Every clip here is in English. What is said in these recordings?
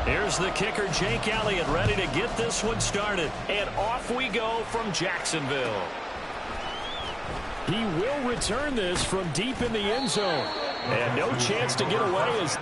Here's the kicker, Jake Elliott, ready to get this one started. And off we go from Jacksonville. He will return this from deep in the end zone. And no chance to get away as...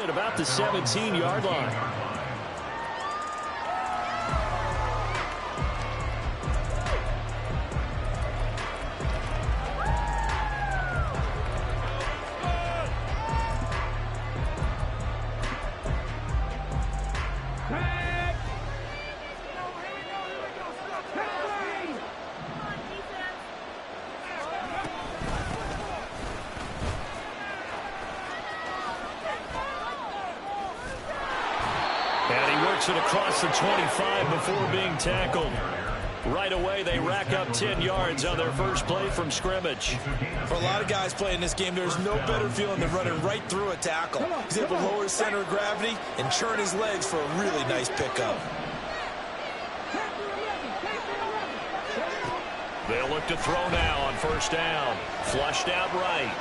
At about the 17-yard line. It across the 25 before being tackled. Right away, they rack up 10 yards on their first play from scrimmage. For a lot of guys playing this game, there's no better feeling than running right through a tackle. He's able to lower his center of gravity and churn his legs for a really nice pickup. They'll look to throw now on first down. Flushed out right.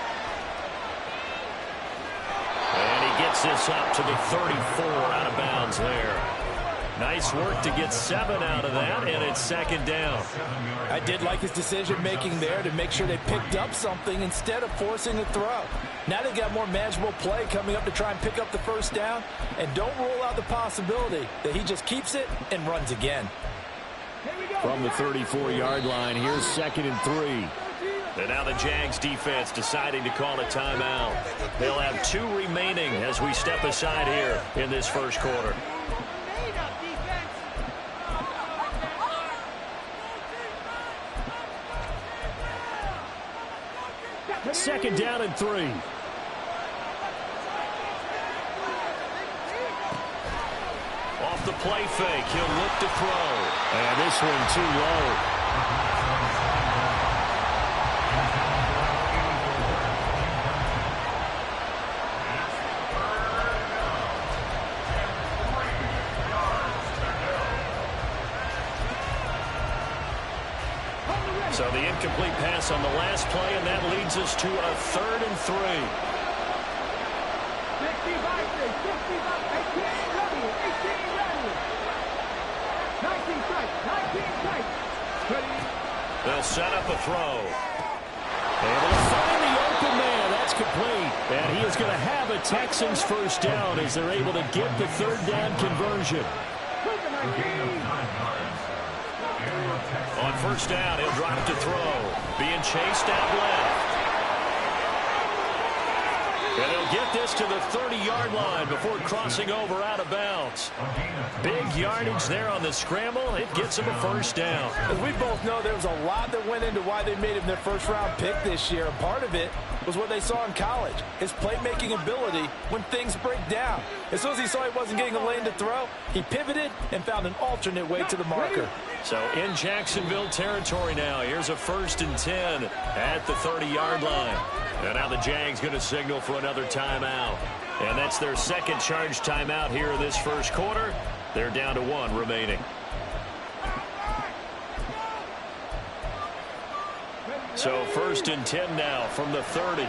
And he gets this up to the 34 out of bounds there. Nice work to get 7 out of that, and it's second down. I did like his decision-making there to make sure they picked up something instead of forcing a throw. Now they got more manageable play coming up to try and pick up the first down, and don't rule out the possibility that he just keeps it and runs again. From the 34-yard line, here's 2nd and 3. And now the Jags defense deciding to call a timeout. They'll have 2 remaining as we step aside here in this first quarter. Second down and 3. Off the play fake, he'll look to throw. And this one too low. So the incomplete pass on the last play, and that leads us to a 3rd and 3. They'll set up a throw. Able to find the open man. That's complete. And he is going to have a Texans first down as they're able to get the 3rd down conversion. On first down, he'll drop to throw. Being chased out left. And he'll get this to the 30-yard line before crossing over out of bounds. Big yardage there on the scramble. It gets him a first down. As we both know, there was a lot that went into why they made him their first-round pick this year. And part of it was what they saw in college, his playmaking ability when things break down. As soon as he saw he wasn't getting a lane to throw, he pivoted and found an alternate way to the marker. So in Jacksonville territory now, here's a 1st and 10 at the 30-yard line. And now the Jags going to signal for another timeout. And that's their 2nd charge timeout here in this first quarter. They're down to 1 remaining. So 1st and 10 now from the 30.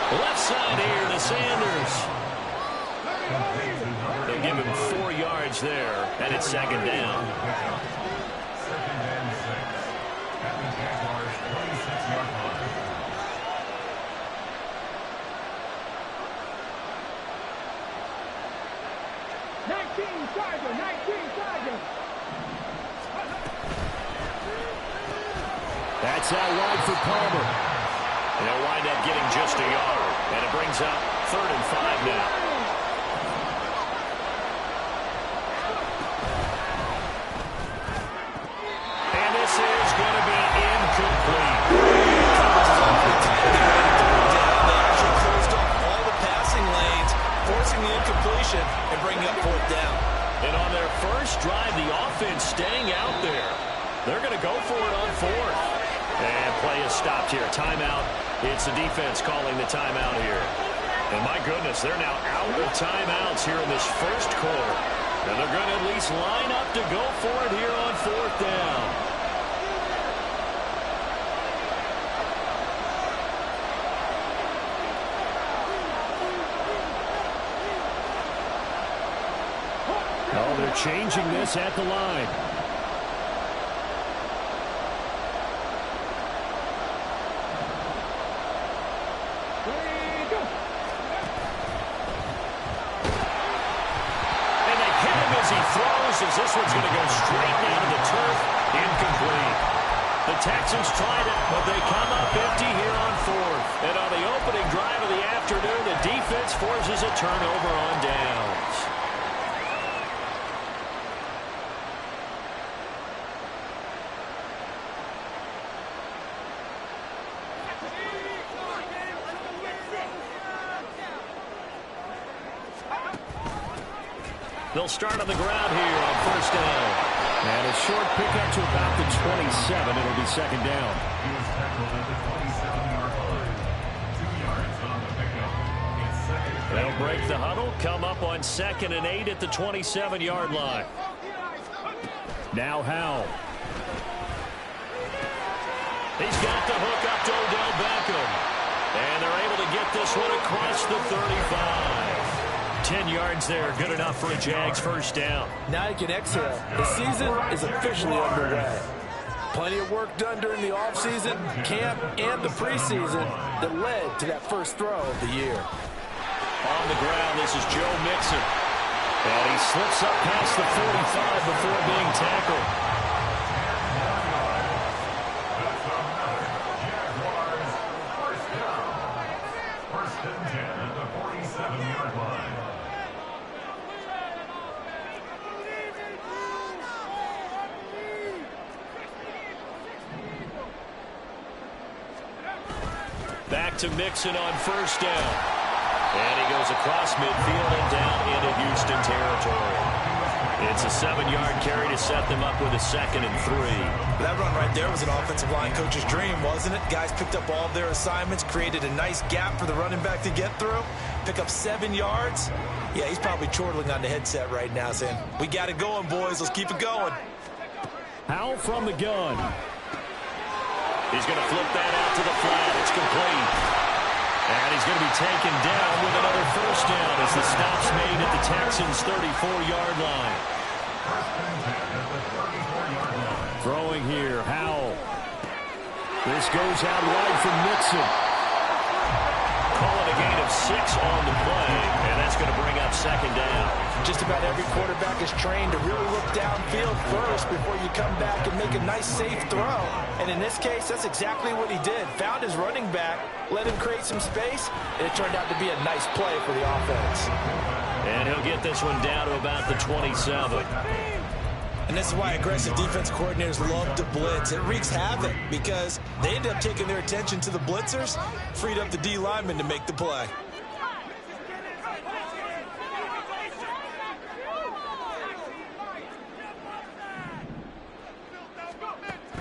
Left side here to Sanders. They'll give him 4 yards there, and it's 2nd down. That's out wide for Palmer. And they'll wind up getting just a yard. And it brings up 3rd and 5 now. And this is going to be incomplete. They actually closed off all the passing lanes, forced drive. The offense staying out there. They're going to go for it on fourth. And play is stopped here. Timeout. It's the defense calling the timeout here. And my goodness, they're now out of timeouts here in this first quarter. And they're going to at least line up to go for it here on fourth down. Oh, they're changing this at the line. And they hit him as he throws, as this one's going to go straight down to the turf. Incomplete. The Texans tried it, but they come up empty here on fourth. And on the opening drive of the afternoon, the defense forces a turnover on downs. They'll start on the ground here on first down. And a short pickup to about the 27. It'll be second down. They'll break the huddle, come up on 2nd and 8 at the 27-yard line. Now Howell. He's got the hook up to Odell Beckham. And they're able to get this one across the 35. 10 yards there, good enough for a Jags first down. Now you can exhale. The season is officially underway. Plenty of work done during the offseason, camp, and the preseason that led to that first throw of the year. On the ground, this is Joe Mixon. And he slips up past the 45 before being tackled. Back to Mixon on first down. And he goes across midfield and down into Houston territory. It's a 7-yard carry to set them up with a 2nd and 3. That run right there was an offensive line coach's dream, wasn't it? Guys picked up all of their assignments, created a nice gap for the running back to get through, pick up 7 yards. Yeah, he's probably chortling on the headset right now saying, we got it going, boys. Let's keep it going. Howell from the gun. He's going to flip that out to the flat. It's complete. And he's going to be taken down with another first down as the stop's made at the Texans' 34-yard line. Throwing here, Howell. This goes out wide from Mixon. Calling a gain of 6 on the play, and that's going to bring up second down. Just about every quarterback is trained to really look downfield first before you come back and make a nice, safe throw. And in this case, that's exactly what he did. Found his running back, let him create some space, and it turned out to be a nice play for the offense. And he'll get this one down to about the 27. And this is why aggressive defense coordinators love to blitz. It wreaks havoc because they end up taking their attention to the blitzers, freed up the D lineman to make the play.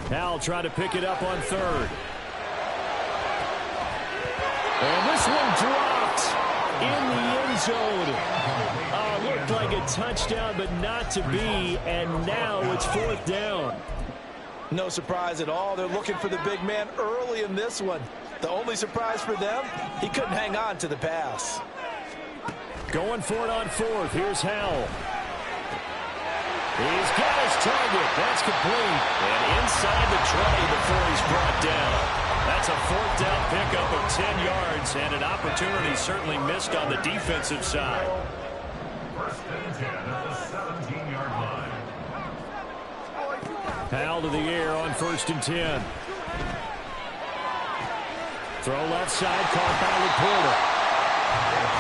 Howell trying to pick it up on 3rd. And this one dropped in the end zone. Looked like a touchdown, but not to be. And now it's 4th down. No surprise at all. They're looking for the big man early in this one. The only surprise for them, he couldn't hang on to the pass. Going for it on 4th. Here's Howell. He's got his target. That's complete. And inside the 20 before he's brought down. That's a 4th down pickup of 10 yards, and an opportunity certainly missed on the defensive side. 1st and 10 at the 17-yard line. Howell to the air on 1st and 10. Throw left side, caught by Laporta.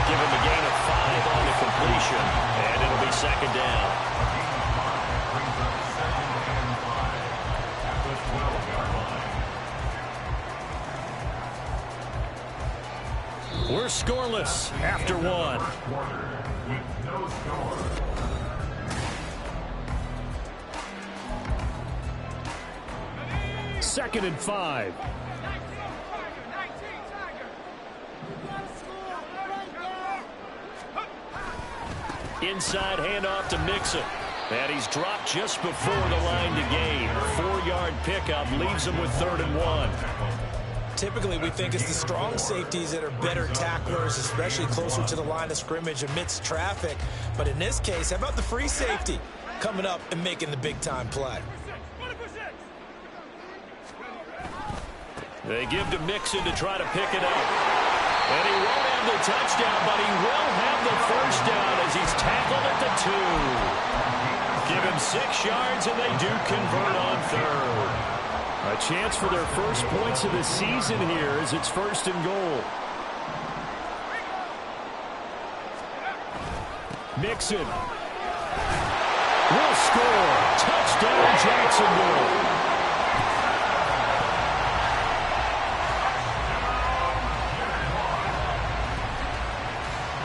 Give him a gain of 5 on the completion, and it'll be second down. We're scoreless after 1. 2nd and 5. Inside handoff to Mixon. And he's dropped just before the line to gain. 4-yard pickup leaves him with 3rd and 1. Typically, we think it's the strong safeties that are better tacklers, especially closer to the line of scrimmage amidst traffic. But in this case, how about the free safety coming up and making the big-time play? They give to Mixon to try to pick it up. And he won't have the touchdown, but he will have the first down as he's tackled at the 2. Give him 6 yards, and they do convert on 3rd. A chance for their first points of the season here as it's 1st and goal. Mixon will score. Touchdown, Jacksonville.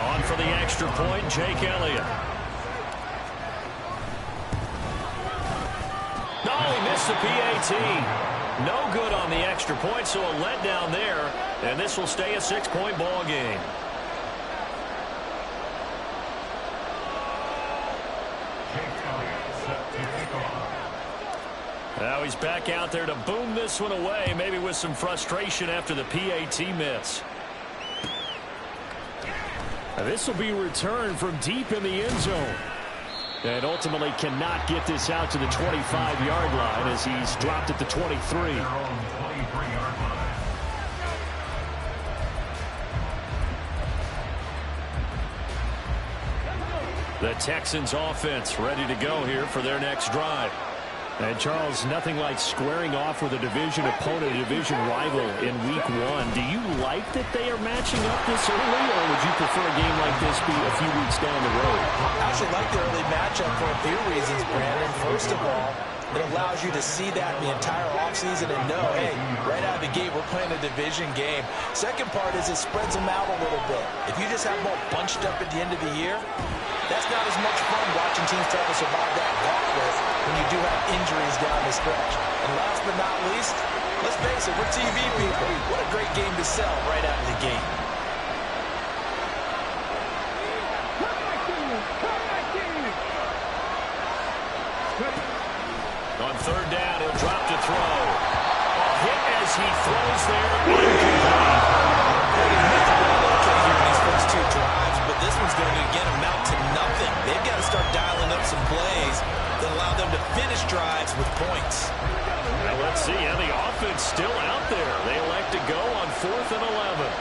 On for the extra point, Jake Elliott. No, he missed the PAT. No good on the extra point, so a letdown there, and this will stay a 6-point ball game. Now he's back out there to boom this one away, maybe with some frustration after the PAT miss. Now this will be returned from deep in the end zone. And ultimately cannot get this out to the 25-yard line as he's dropped at the 23. The Texans offense ready to go here for their next drive. And Charles, nothing like squaring off with a division opponent, a division rival in week 1. Do you like that they are matching up this early, or would you prefer a game like this be a few weeks down the road? I actually like the early matchup for a few reasons, Brandon. First of all, it allows you to see that the entire offseason and know, hey, right out of the gate, we're playing a division game. Second part is it spreads them out a little bit. If you just have them all bunched up at the end of the year, that's not as much fun watching teams try to survive that gauntlet when you do have injuries down the stretch. And last but not least, let's face it, we're TV people. What a great game to sell right out of the gate. On 3rd down, he'll drop to throw. A hit as he throws there. These first 2 drives, but this one's going to again amount to nothing. They've got to start dialing up some plays that allow them to finish drives with points. Now let's see how the offense still out there. They elect to go on 4th and 11.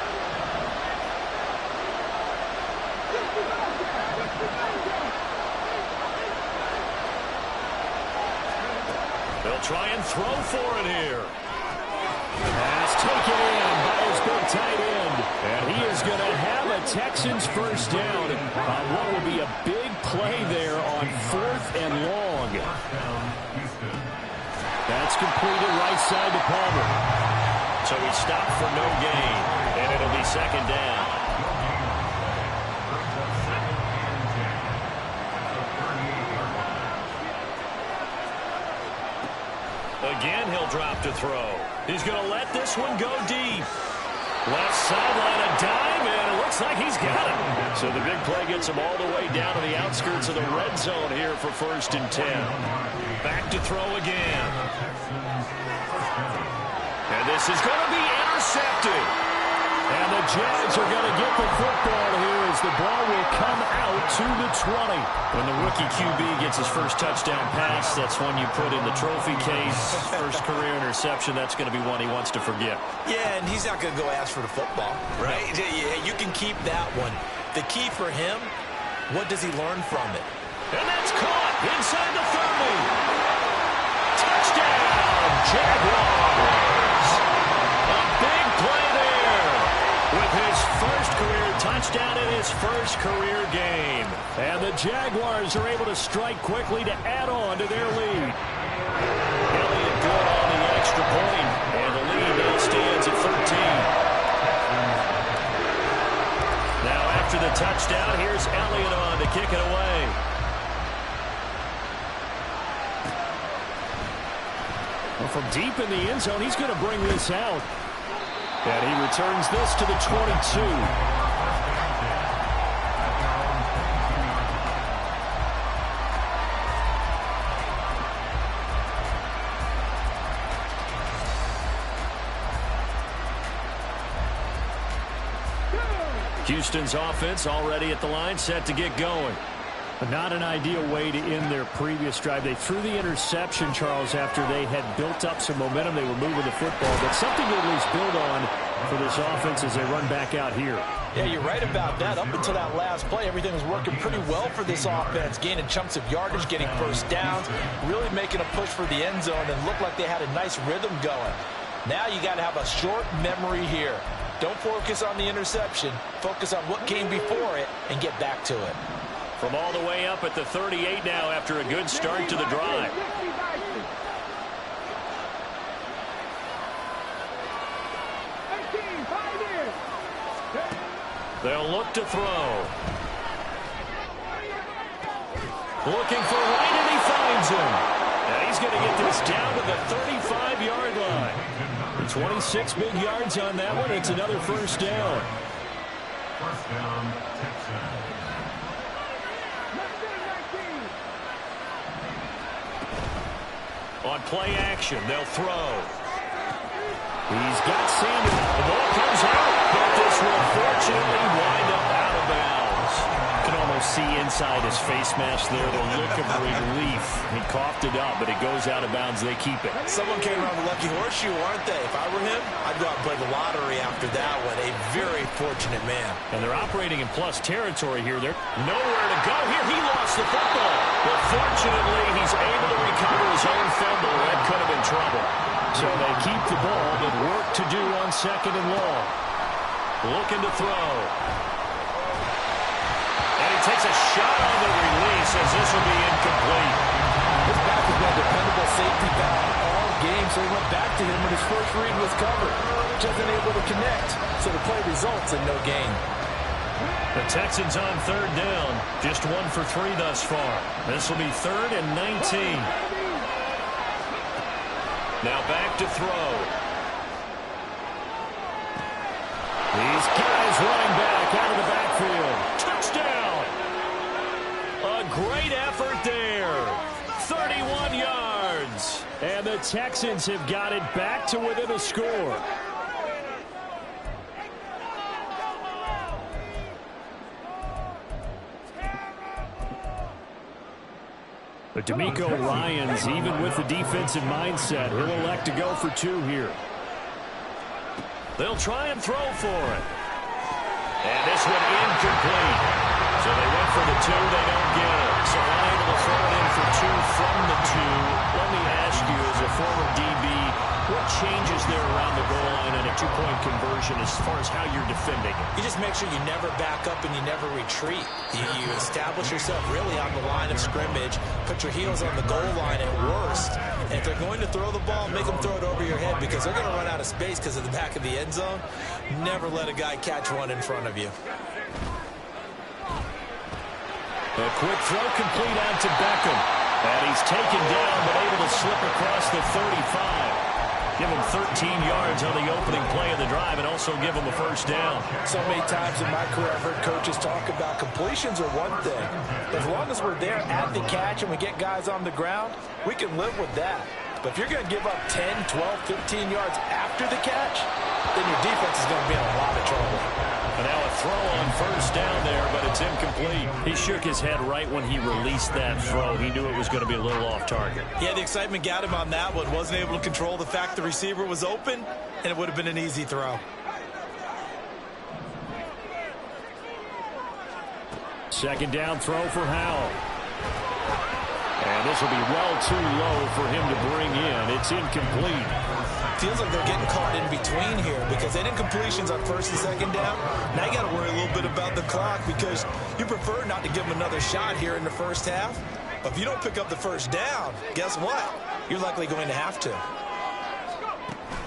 They'll try and throw for it here. Pass taken in by his big tight end. And he is going to have a Texans first down on what will be a big play there on 4th and long. That's completed right side to Palmer. So he stopped for no gain, and it'll be 2nd down. Again, he'll drop to throw. He's going to let this one go deep. Left sideline, a dime, and it looks like he's got it. So the big play gets him all the way down to the outskirts of the red zone here for 1st and 10. Back to throw again. And this is going to be intercepted. And the Jags are going to get the football here as the ball will come out to the 20. When the rookie QB gets his first touchdown pass, that's one you put in the trophy case. First career interception, that's going to be one he wants to forget. Yeah, and he's not going to go ask for the football, right? Yeah, you can keep that one. The key for him, what does he learn from it? And that's caught inside the 30. Touchdown, Jaguars. A big play there with his first career touchdown in his first career game. And the Jaguars are able to strike quickly to add on to their lead. Elliott good on the extra point, and the lead now stands at 13. Now after the touchdown, here's Elliott on to kick it away. from deep in the end zone, he's going to bring this out. And he returns this to the 22. Houston's offense already at the line, set to get going. But not an ideal way to end their previous drive. They threw the interception, Charles, after they had built up some momentum. They were moving the football, but something to at least build on for this offense as they run back out here. Yeah, you're right about that. Up until that last play, everything was working pretty well for this offense, gaining chunks of yardage, getting first downs, really making a push for the end zone, and looked like they had a nice rhythm going. Now you got to have a short memory here. Don't focus on the interception. Focus on what came before it and get back to it. From all the way up at the 38 now after a good start to the drive. They'll look to throw. Looking for White, and he finds him. And he's going to get this down to the 35-yard line. 26 big yards on that one. It's another first down. First down, Texans. On play action, they'll throw. He's got Samuel. The ball comes out, but this will fortunately wind up out of bounds. You can almost see inside his face mask there the look of relief. He coughed it up, but it goes out of bounds. They keep it. Someone came around the lucky horseshoe, aren't they? If I were him, I'd go out and play the lottery after that one. A very fortunate man. And they're operating in plus territory here. They're nowhere to go here. He lost the football. But fortunately, he's able to recover his own fumble. That could have been trouble. So they keep the ball, but work to do on second and long. Looking to throw. And he takes a shot on the release as this will be incomplete. This back has been a dependable safety back all game, so he went back to him when his first read was covered. Just unable to connect, so the play results in no gain. The Texans on third down. Just 1 for 3 thus far. This will be 3rd and 19. Now back to throw. These guys running back out of the backfield. Touchdown! A great effort there. 31 yards. And the Texans have got it back to within a score. But D'Amico Ryans, even with the defensive mindset, he'll elect to go for 2 here. They'll try and throw for it. And this one incomplete. So they went for the 2, they don't get it. So unable to throw it in for 2 from the 2. Let me ask you, as a former DB, what changes there around the goal line on a 2-point conversion as far as how you're defending it? You just make sure you never back up and you never retreat. You establish yourself really on the line of scrimmage, put your heels on the goal line at worst. And if they're going to throw the ball, make them throw it over your head because they're going to run out of space because of the back of the end zone. Never let a guy catch one in front of you. A quick throw complete out to Beckham. And he's taken down but able to slip across the 35. Give him 13 yards on the opening play of the drive and also give him a first down. So many times in my career I've heard coaches talk about completions are one thing. As long as we're there at the catch and we get guys on the ground, we can live with that. But if you're going to give up 10, 12, 15 yards after the catch, then your defense is going to be in a lot of trouble. And now a throw on first down there, but it's incomplete. He shook his head right when he released that throw. He knew it was going to be a little off target. Yeah, the excitement got him on that one. Wasn't able to control the fact the receiver was open, and it would have been an easy throw. Second down throw for Howell. And this will be well too low for him to bring in. It's incomplete. Feels like they're getting caught in between here because they did completions on first and second down. Now you got to worry a little bit about the clock because you prefer not to give them another shot here in the first half. But if you don't pick up the first down, guess what? You're likely going to have to.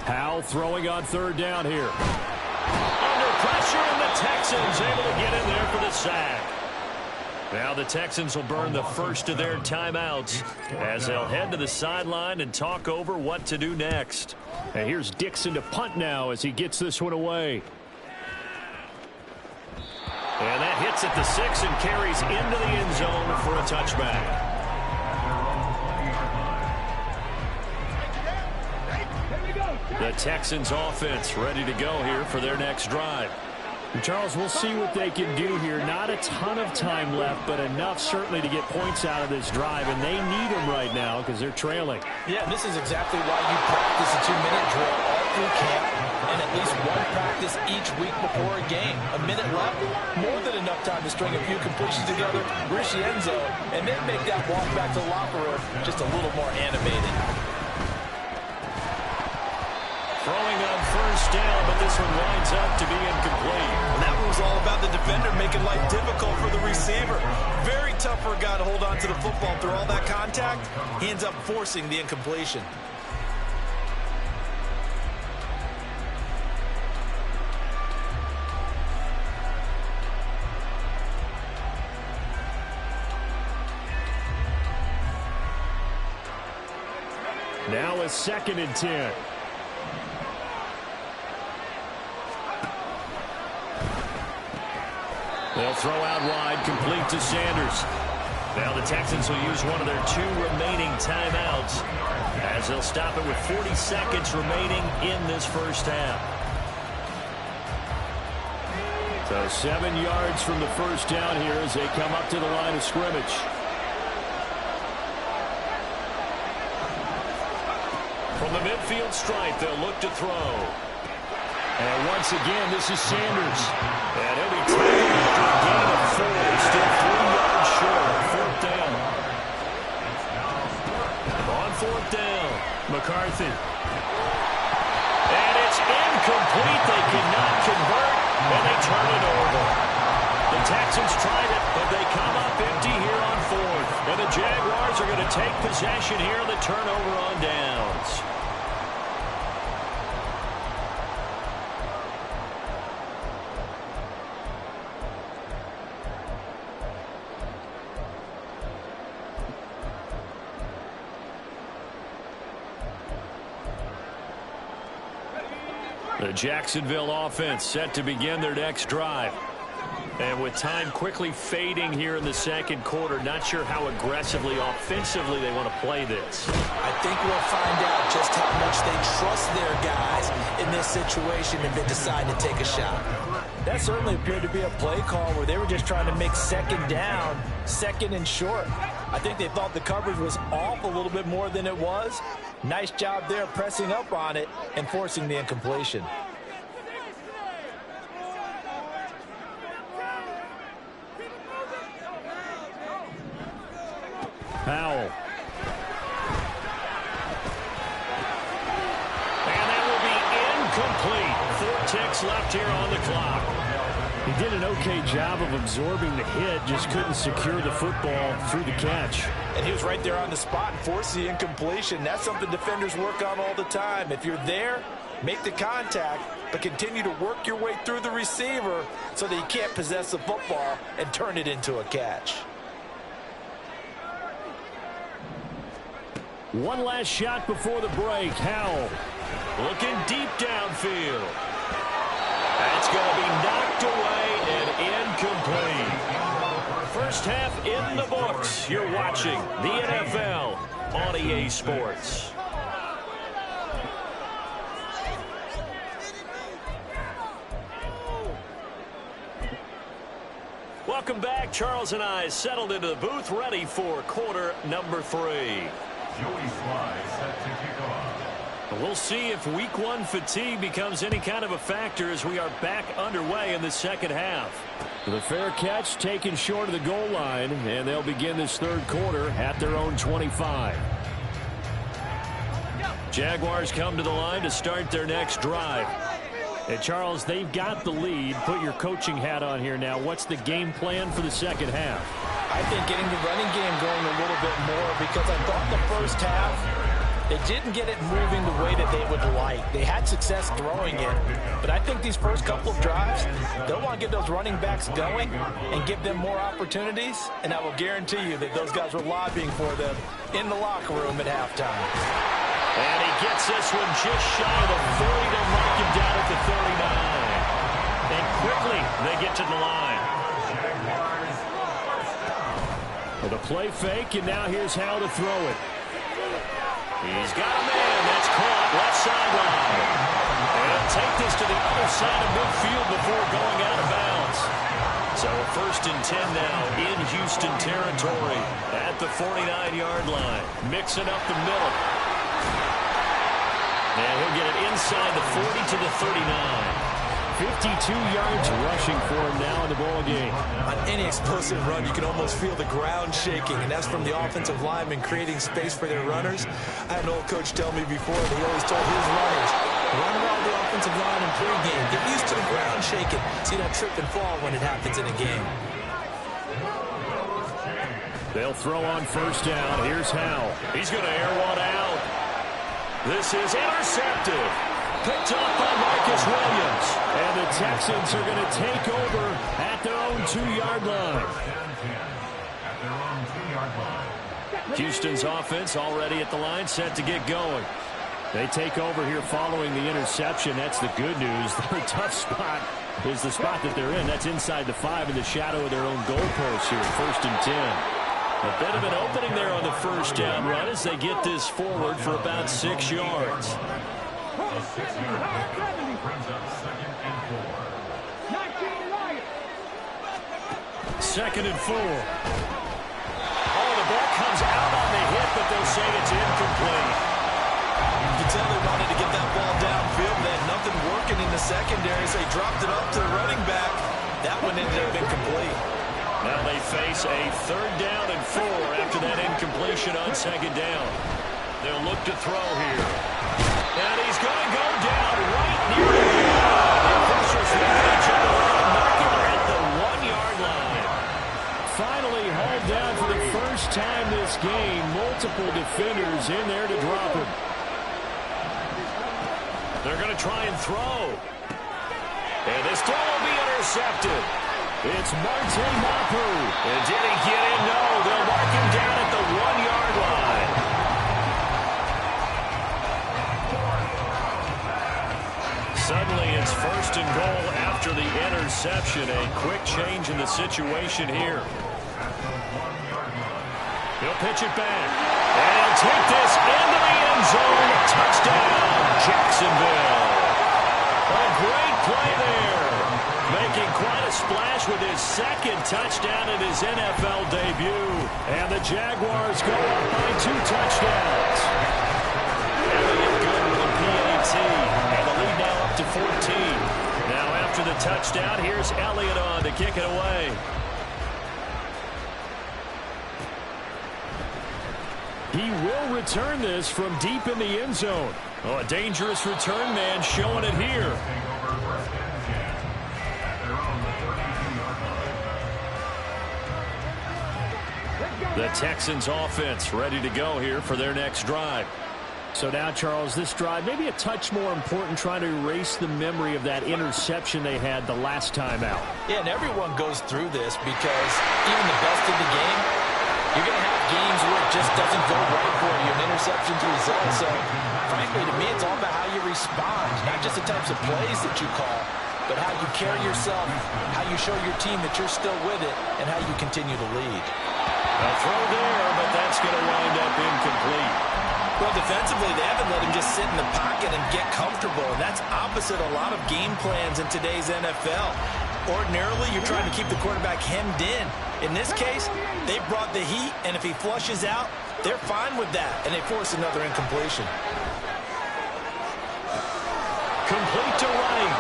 Howell throwing on third down here. Under pressure, and the Texans able to get in there for the sack. Now the Texans will burn the first of their timeouts as they'll head to the sideline and talk over what to do next. And here's Dixon to punt now as he gets this one away. And that hits at the 6 and carries into the end zone for a touchback. The Texans offense ready to go here for their next drive. Charles, we'll see what they can do here. Not a ton of time left, but enough certainly to get points out of this drive, and they need them right now because they're trailing. Yeah, this is exactly why you practice a 2-minute drill all through camp and at least one practice each week before a game. A minute left, more than enough time to string a few completions together, reach the end zone, and then make that walk back to the locker room just a little more animated. Throwing on first down, but this one winds up to be incomplete. That one was all about the defender making life difficult for the receiver. Very tough for a guy to hold on to the football through all that contact. He ends up forcing the incompletion. Now a 2nd and 10. They'll throw out wide, complete to Sanders. Now the Texans will use one of their 2 remaining timeouts as they'll stop it with 40 seconds remaining in this first half. So 7 yards from the first down here as they come up to the line of scrimmage. From the midfield stripe, they'll look to throw. And once again, this is Sanders. And he'll be taken after a gain of 4. Still 3 yards short. 4th down. On 4th down, McCarthy. And it's incomplete. They cannot convert, and they turn it over. The Texans tried it, but they come up empty here on 4th. And the Jaguars are going to take possession here on the turnover on downs. The Jacksonville offense set to begin their next drive. And with time quickly fading here in the second quarter, not sure how aggressively, offensively they want to play this. I think we'll find out just how much they trust their guys in this situation if they decide to take a shot. That certainly appeared to be a play call where they were just trying to make 2nd down, 2nd and short. I think they thought the coverage was off a little bit more than it was. Nice job there pressing up on it and forcing the incompletion. Powell. And that will be incomplete. 4 ticks left here on the clock. He did an okay job of absorbing the hit, just couldn't secure the football through the catch. And he was right there on the spot and forced the incompletion. That's something defenders work on all the time. If you're there, make the contact, but continue to work your way through the receiver so that you can't possess the football and turn it into a catch. One last shot before the break. Howell looking deep downfield. That's going to be knocked away and incomplete. First half in the books. You're watching the NFL on EA Sports. Welcome back. Charles and I settled into the booth, ready for quarter number 3. Joey Sly set to kick off. We'll see if week 1 fatigue becomes any kind of a factor as we are back underway in the second half. The fair catch taken short of the goal line, and they'll begin this third quarter at their own 25. Jaguars come to the line to start their next drive. And Charles, they've got the lead. Put your coaching hat on here now. What's the game plan for the second half? I think getting the running game going a little bit more, because I thought the first half They didn't get it moving the way that they would like. They had success throwing it, but I think these first couple of drives, they'll want to get those running backs going and give them more opportunities, and I will guarantee you that those guys were lobbying for them in the locker room at halftime. And he gets this one just shy of the 40 to mark him down at the 39. And quickly, they get to the line. With a play fake, and now here's how to throw it. He's got a man. That's caught left sideline. And he'll take this to the other side of midfield before going out of bounds. So 1st and 10 now in Houston territory at the 49-yard line. Mixing up the middle. And he'll get it inside the 40 to the 39. 52 yards rushing for him now in the ball game. On any explosive run, you can almost feel the ground shaking, and that's from the offensive linemen creating space for their runners. I had an old coach tell me before that he always told his runners, run around the offensive line in pregame. Get used to the ground shaking. See that trip and fall when it happens in a game. They'll throw on 1st down. Here's Howell. He's going to air one out. This is intercepted. Picked up by Marcus Williams. And the Texans are going to take over at their own 2-yard line. Houston's offense already at the line, set to get going. They take over here following the interception. That's the good news. Their tough spot is the spot that they're in. That's inside the 5 in the shadow of their own goalpost here. 1st and 10. A bit of an opening there on the 1st down run as they get this forward for about 6 yards. 2nd and 4. Oh, the ball comes out on the hit, but they'll say it's incomplete. You can tell they wanted to get that ball downfield. They had nothing working in the secondary, so they dropped it up to the running back. That one ended up incomplete. Now they face a 3rd down and 4 after that incompletion on 2nd down. They'll look to throw here. And he's going to go down right near the field. The officials reach on the line, marking at the 1-yard line. Finally hauled down for the first time this game. Multiple defenders in there to drop him. They're going to try and throw. And this throw will be intercepted. It's Marte Mapu. And did he get in? No, they'll mark him down at the 1-yard line. Suddenly it's 1st and goal after the interception. A quick change in the situation here. He'll pitch it back. And he'll take this into the end zone. Touchdown, Jacksonville. A great play there. Making quite a splash with his 2nd touchdown in his NFL debut. And the Jaguars go up by 2 touchdowns. Elliott good with a PAT. And the lead now up to 14. Now after the touchdown, here's Elliott on to kick it away. He will return this from deep in the end zone. Oh, a dangerous return man showing it here. The Texans offense ready to go here for their next drive. So now, Charles, this drive maybe a touch more important, trying to erase the memory of that interception they had the last time out. Yeah, and everyone goes through this because even the best in the game, you're going to have games where it just doesn't go right for you, an interception's result. So, frankly, to me, it's all about how you respond, not just the types of plays that you call, but how you carry yourself, how you show your team that you're still with it, and how you continue to lead. A throw there, but that's going to wind up incomplete. Well, defensively, they haven't let him just sit in the pocket and get comfortable, and that's opposite a lot of game plans in today's NFL. Ordinarily, you're trying to keep the quarterback hemmed in. In this case, they brought the heat, and if he flushes out, they're fine with that, and they force another incompletion. Complete to Wright,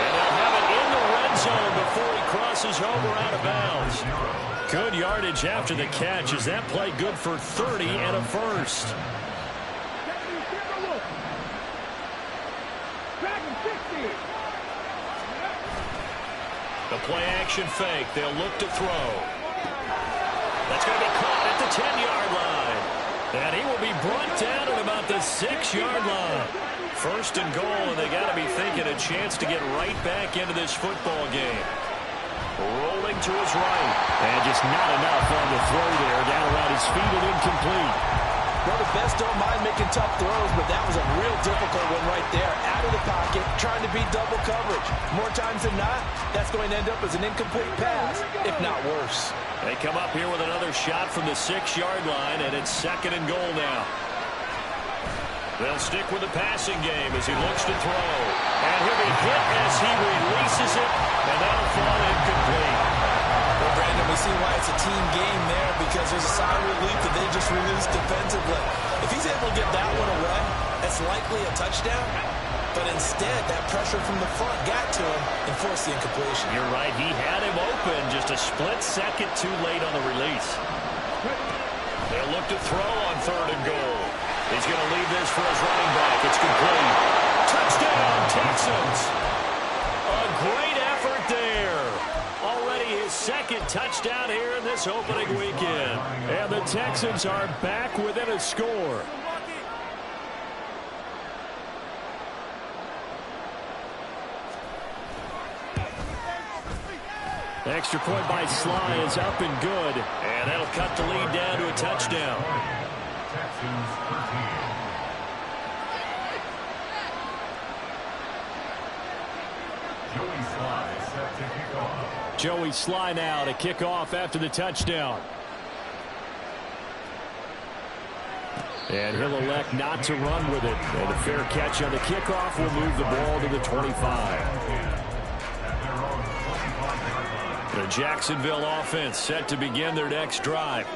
and they'll have it in the red zone before he crosses over out of bounds. Good yardage after the catch. Is that play good for 30 and a first? The play-action fake. They'll look to throw. That's going to be caught at the 10-yard line. And he will be brought down at about the 6-yard line. First and goal, and they got to be thinking a chance to get right back into this football game. Rolling to his right. And just not enough on the throw there. Down around his feet and incomplete. Well, the best don't mind making tough throws, but that was a real difficult one right there. Out of the pocket, trying to beat double coverage. More times than not, that's going to end up as an incomplete pass, if not worse. They come up here with another shot from the 6-yard line, and it's second and goal now. They'll stick with the passing game as he looks to throw. And he'll be hit as he releases it, and that'll fall incomplete. Well, Brandon, we see why it's a team game there, because there's a sigh of relief that they just released defensively. If he's able to get that one away, that's likely a touchdown. But instead, that pressure from the front got to him and forced the incompletion. You're right. He had him open just a split second too late on the release. They'll look to throw on third and goal. He's going to leave this for his running back. It's complete. Touchdown, Texans. A great effort there. Already his second touchdown here in this opening weekend. And the Texans are back within a score. Extra point by Sly is up and good. And that'll cut the lead down to a touchdown. Texans 13. Joey Sly set to kick off. Joey Sly now to kick off after the touchdown. And he'll elect not to run with it. And a fair catch on the kickoff will move the ball to the 25. The Jacksonville offense set to begin their next drive.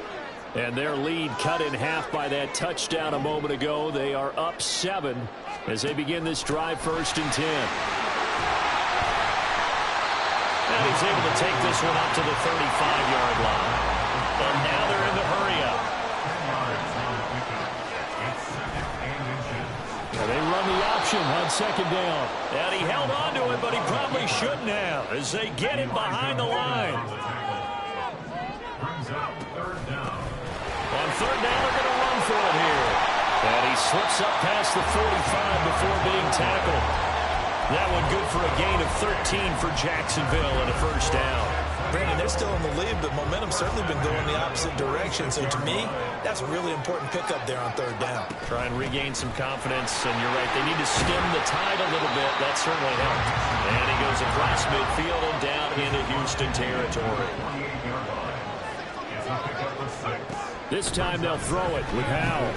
And their lead cut in half by that touchdown a moment ago. They are up 7 as they begin this drive, first and 10. And he's able to take this one up to the 35-yard line. And now they're in the hurry-up. They run the option on second down. And he held on to it, but he probably shouldn't have as they get him behind the line. On third down, they're going to run for it here. And he slips up past the 45 before being tackled. That one good for a gain of 13 for Jacksonville and a first down. Brandon, they're still in the lead, but momentum's certainly been going the opposite direction. So to me, that's a really important pickup there on third down. Try and regain some confidence, and you're right, they need to stem the tide a little bit. That certainly helped. And he goes across midfield and down into Houston territory. This time they'll throw it with Howell.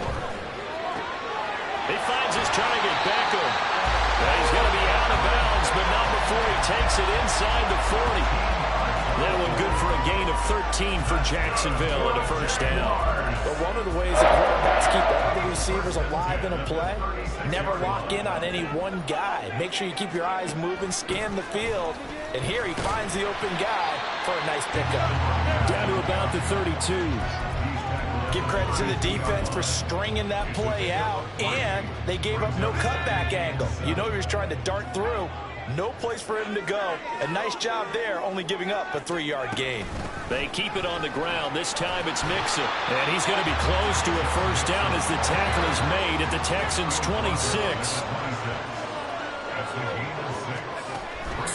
He finds his target, Beckham. And he's going to be out of bounds, but not before he takes it inside the 40. That one good for a gain of 13 for Jacksonville and a first down. But one of the ways that quarterbacks keep all the receivers alive in a play, never lock in on any one guy. Make sure you keep your eyes moving, scan the field. And here he finds the open guy for a nice pickup. Down to about the 32. Give credit to the defense for stringing that play out, and they gave up no cutback angle. You know he was trying to dart through. No place for him to go. A nice job there, only giving up a 3-yard gain. They keep it on the ground. This time it's Mixon. And he's going to be close to a first down as the tackle is made at the Texans' 26.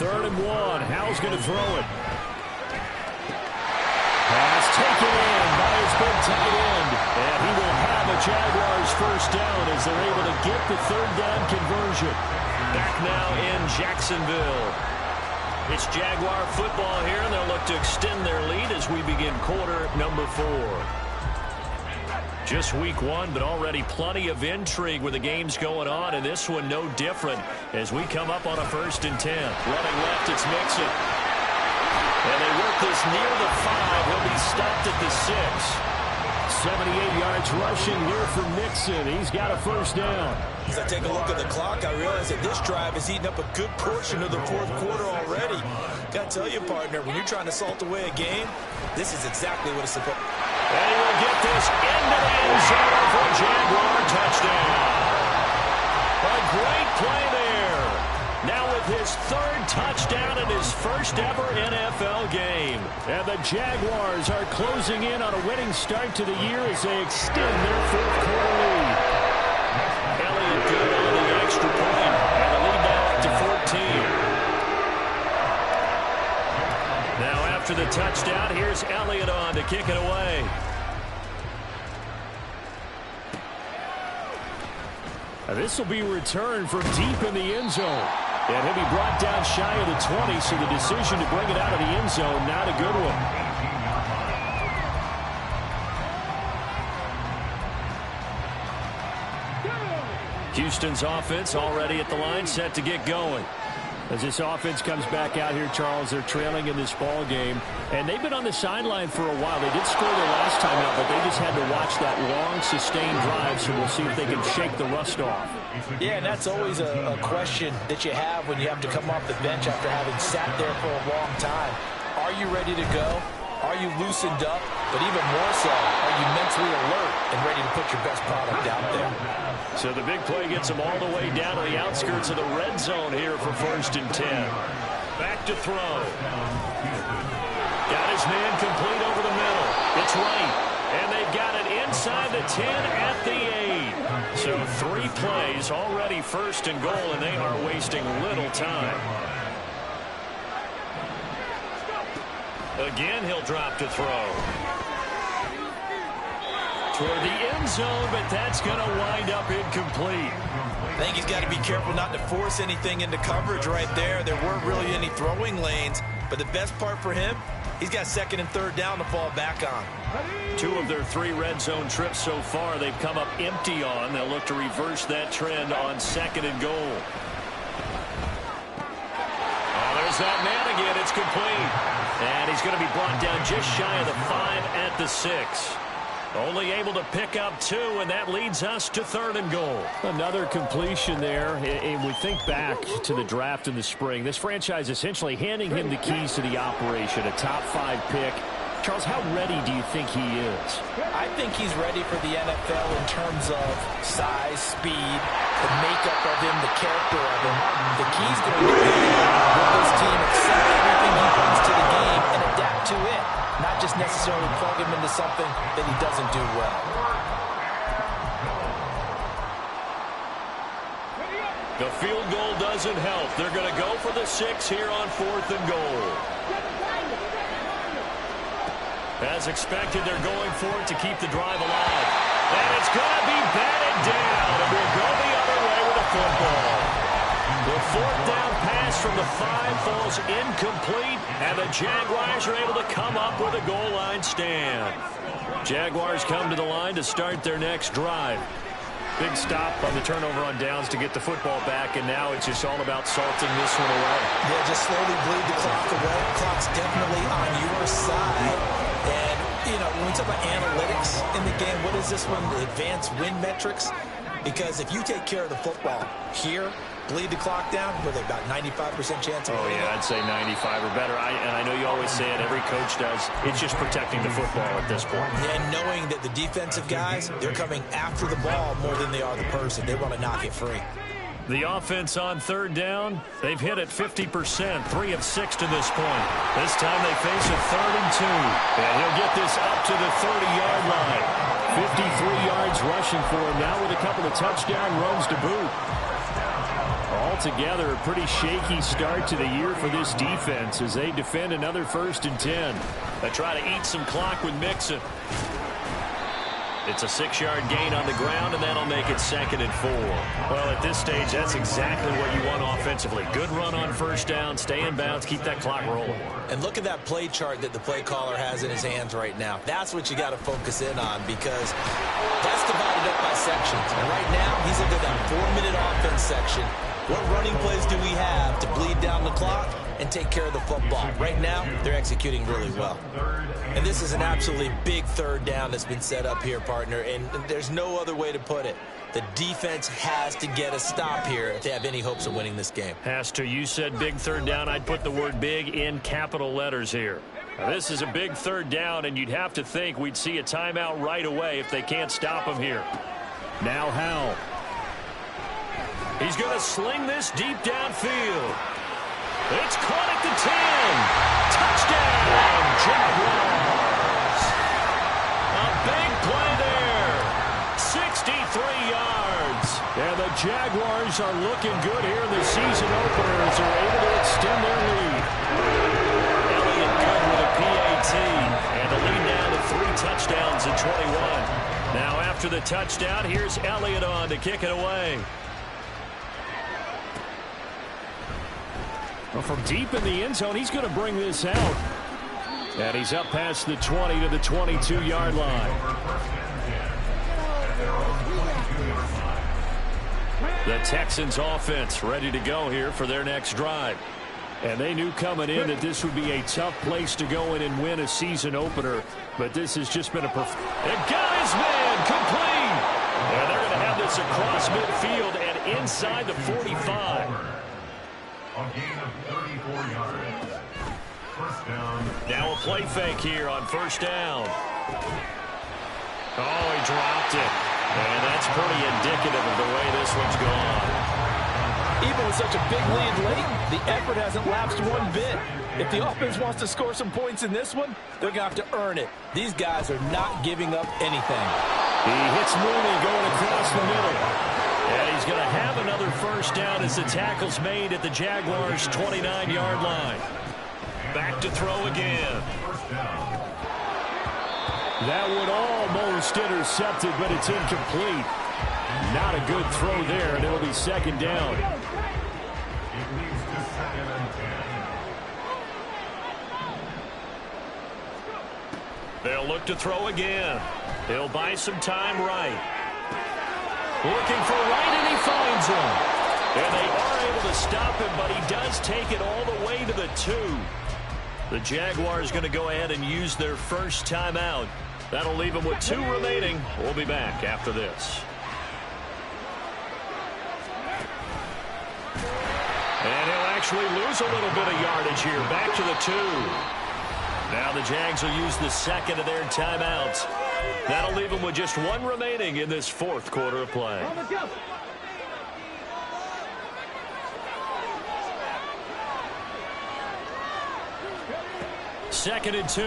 Third and 1. Howell's going to throw it. Pass taken in by his big tight end. And he will have a Jaguars first down as they're able to get the third down conversion. Back now in Jacksonville. It's Jaguar football here, and they'll look to extend their lead as we begin quarter number 4. Just week 1, but already plenty of intrigue with the games going on, and this one no different as we come up on a first and 10. Running left, it's Mixon. And they work this near the 5. He'll be stopped at the 6. 78 yards rushing here for Mixon. He's got a first down. As I take a look at the clock, I realize that this drive has eaten up a good portion of the fourth quarter already. Got to tell you, partner, when you're trying to salt away a game, this is exactly what it's supposed to be. And he will get this into the end zone for a Jaguar touchdown. A great play there. Now with with his third touchdown in his first ever NFL game. And the Jaguars are closing in on a winning start to the year as they extend their fourth quarter lead. Elliott good on the extra point, and the lead now up to 14. Now after the touchdown, here's Elliott on to kick it away. This will be returned from deep in the end zone. And he'll be brought down shy of the 20, so the decision to bring it out of the end zone, not a good one. Houston's offense already at the line, set to get going. As this offense comes back out here, Charles, they're trailing in this ball game. And they've been on the sideline for a while. They did score their last time out, but they just had to watch that long, sustained drive, so we'll see if they can shake the rust off. Yeah, and that's always a question that you have when you have to come off the bench after having sat there for a long time. Are you ready to go? Are you loosened up? But even more so, are you mentally alert and ready to put your best product out there? So the big play gets him all the way down to the outskirts of the red zone here for 1st and 10. Back to throw. Got his man complete over the middle. It's right. And they've got it inside the 10 at the 8. So 3 plays already 1st and goal, and they are wasting little time. Again, he'll drop to throw. Toward the end zone, but that's going to wind up incomplete. I think he's got to be careful not to force anything into coverage right there. There weren't really any throwing lanes, but the best part for him, he's got 2nd and 3rd down to fall back on. 2 of their 3 red zone trips so far they've come up empty on. They'll look to reverse that trend on 2nd and goal. Oh, there's that man again. It's complete. And he's going to be brought down just shy of the 5 at the 6. Only able to pick up 2, and that leads us to 3rd and goal. Another completion there. And we think back to the draft in the spring. This franchise essentially handing him the keys to the operation, a top 5 pick. Charles, how ready do you think he is? I think he's ready for the NFL in terms of size, speed, the makeup of him, the character of him. The key's going to be will this team accept everything he brings to the game and adapt to it, not just necessarily plug him into something that he doesn't do well. The field goal doesn't help. They're going to go for the 6 here on 4th and goal. As expected, they're going for it to keep the drive alive. And it's going to be batted down. And we'll go the other way with a football. The 4th down pass from the 5 falls incomplete. And the Jaguars are able to come up with a goal line stand. Jaguars come to the line to start their next drive. Big stop on the turnover on downs to get the football back, and now it's just all about salting this one away. Yeah, just slowly bleed the clock away. Clock's definitely on your side. And, you know, when we talk about analytics in the game, what is this one? The advanced win metrics? Because if you take care of the football here, bleed the clock down, with about 95% chance of winning. I'd say 95 or better. And I know you always say it, every coach does. It's just protecting the football at this point. And knowing that the defensive guys, they're coming after the ball more than they are the person. They want to knock it free. The offense on 3rd down, they've hit it 50%, 3 of 6 to this point. This time they face a 3rd and 2. And he'll get this up to the 30-yard line. 53 yards rushing for him now with a couple of touchdown runs to boot. Altogether, a pretty shaky start to the year for this defense as they defend another 1st and 10. They try to eat some clock with Mixon. It's a 6-yard gain on the ground, and that'll make it 2nd and 4. Well, at this stage, that's exactly what you want offensively. Good run on 1st down, stay in bounds, keep that clock rolling. And look at that play chart that the play caller has in his hands right now. That's what you got to focus in on, because that's divided up by sections. And right now, he's looking at that 4-minute offense section. What running plays do we have to bleed down the clock and take care of the football? Right now, they're executing really well. And this is an absolutely big 3rd down that's been set up here, partner, and there's no other way to put it. The defense has to get a stop here if they have any hopes of winning this game. Has to. You said big 3rd down. I'd put the word big in capital letters here. Now, this is a big 3rd down, and you'd have to think we'd see a timeout right away if they can't stop them here. Now Howell. He's going to sling this deep downfield. It's caught at the 10. Touchdown, Jaguars. A big play there. 63 yards. And the Jaguars are looking good here in the season opener as they're able to extend their lead. Elliott good with a PAT. And the lead now to 3 touchdowns in 21. Now after the touchdown, here's Elliott on to kick it away. Well, from deep in the end zone, he's going to bring this out. And he's up past the 20 to the 22-yard line. The Texans offense ready to go here for their next drive. And they knew coming in that this would be a tough place to go in and win a season opener. But this has just been a It got his man complete. And they're going to have this across midfield and inside the 45. A gain of 34 yards. First down. Now a play fake here on first down. Oh, he dropped it. And that's pretty indicative of the way this one's gone. Even with such a big lead late, the effort hasn't lapsed one bit. If the offense wants to score some points in this one, they're going to have to earn it. These guys are not giving up anything. He hits Mooney going across the middle. And he's going to have another first down as the tackle's made at the Jaguars' 29-yard line. Back to throw again. That one almost intercepted, but it's incomplete. Not a good throw there, and it'll be second down. It leads to 2nd and 10. They'll look to throw again. He'll buy some time right. Looking for right, and he finds him. And they are able to stop him, but he does take it all the way to the 2. The Jaguars going to go ahead and use their first timeout. That'll leave them with 2 remaining. We'll be back after this. And he'll actually lose a little bit of yardage here. Back to the 2. Now the Jags will use the second of their timeouts. That'll leave them with just 1 remaining in this 4th quarter of play. Second and 2.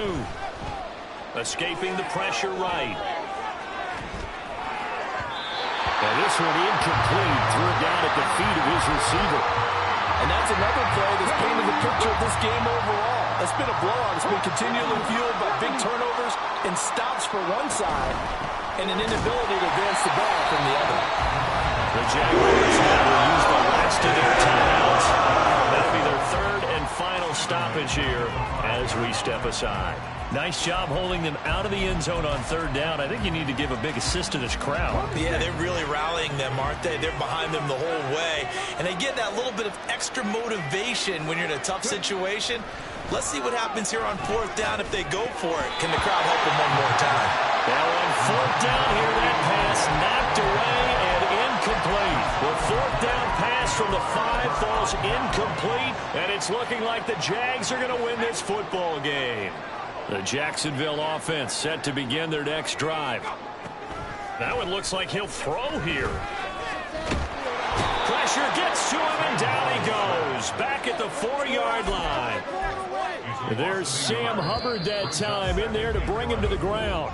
Escaping the pressure right. And this one incomplete. Threw it down at the feet of his receiver. And that's another play that's painted the picture of this game overall. It's been a blowout. It's been continually fueled by big turnovers and stops for one side and an inability to advance the ball from the other. The Jaguars now will use the last of their timeouts. That'll be their 3rd and final stoppage here as we step aside. Nice job holding them out of the end zone on 3rd down. I think you need to give a big assist to this crowd. Yeah, they're really rallying them, aren't they? They're behind them the whole way. And they get that little bit of extra motivation when you're in a tough situation. Let's see what happens here on 4th down if they go for it. Can the crowd help them one more time? Now on 4th down here, that pass knocked away and incomplete. The 4th down pass from the 5 falls incomplete, and it's looking like the Jags are going to win this football game. The Jacksonville offense set to begin their next drive. That one looks like he'll throw here. Pressure gets to him, and down he goes. Back at the 4-yard line. There's Sam Hubbard that time in there to bring him to the ground.